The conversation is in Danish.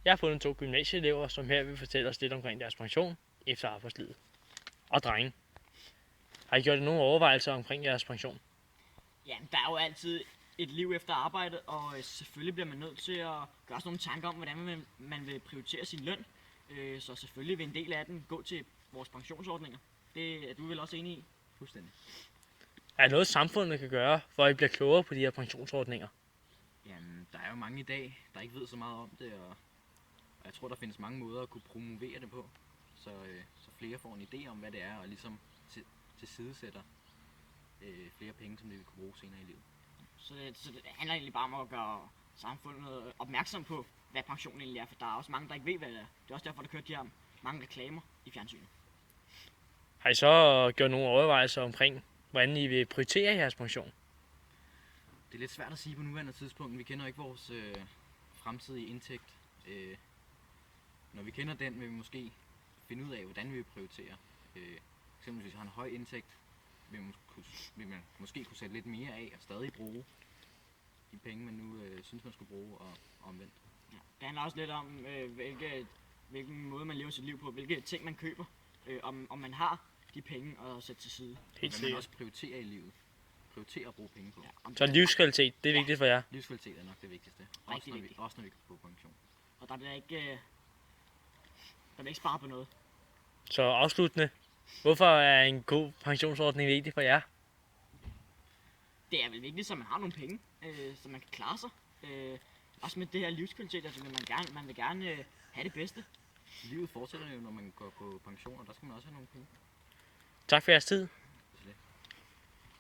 Jeg har fundet 2 gymnasieelever, som her vil fortælle os lidt omkring deres pension efter arbejdslivet. Og drenge, har I gjort jer nogle overvejelser omkring jeres pension? Ja, der er jo altid et liv efter arbejde, og selvfølgelig bliver man nødt til at gøre sig nogle tanker om, hvordan man vil prioritere sin løn. Så selvfølgelig vil en del af den gå til vores pensionsordninger. Det er du vel også enig i? Fuldstændig. Er der noget, samfundet kan gøre, for at I bliver klogere på de her pensionsordninger? Jamen, der er jo mange i dag, der ikke ved så meget om det, og jeg tror, der findes mange måder at kunne promovere det på, så flere får en idé om, hvad det er, og ligesom tilsidesætter flere penge, som det vil kunne bruge senere i livet. Så det handler egentlig bare om at gøre samfundet opmærksom på, hvad pension egentlig er, for der er også mange, der ikke ved, hvad det er. Det er også derfor, der kører de her mange reklamer i fjernsynet. Har I så gjort nogle overvejelser omkring, hvordan I vil prioritere jeres pension? Det er lidt svært at sige på nuværende tidspunkt. Vi kender ikke vores fremtidige indtægt. Når vi kender den, vil vi måske finde ud af, hvordan vi vil prioritere. Eksempelvis hvis vi har en høj indtægt, vil man måske kunne sætte lidt mere af og stadig bruge de penge, man nu synes, man skulle bruge, og omvendt. Ja, det handler også lidt om, hvilken måde man lever sit liv på, hvilke ting man køber, om man har de penge at sætte til side. Helt Men man også prioriterer i livet. Prioriterer at bruge penge på. Ja, Så livskvalitet, det er vigtigt for jer? Livskvalitet er nok det vigtigste. Rigtig Også når vi kan få pension. Og der bliver ikke sparet på noget. Så afsluttende, hvorfor er en god pensionsordning vigtig for jer? Det er vel vigtigt, så man har nogle penge, så man kan klare sig. Også med det her livskvalitet, altså man vil gerne have det bedste. Livet fortsætter jo, når man går på pension, og der skal man også have nogle penge. Tak for jeres tid.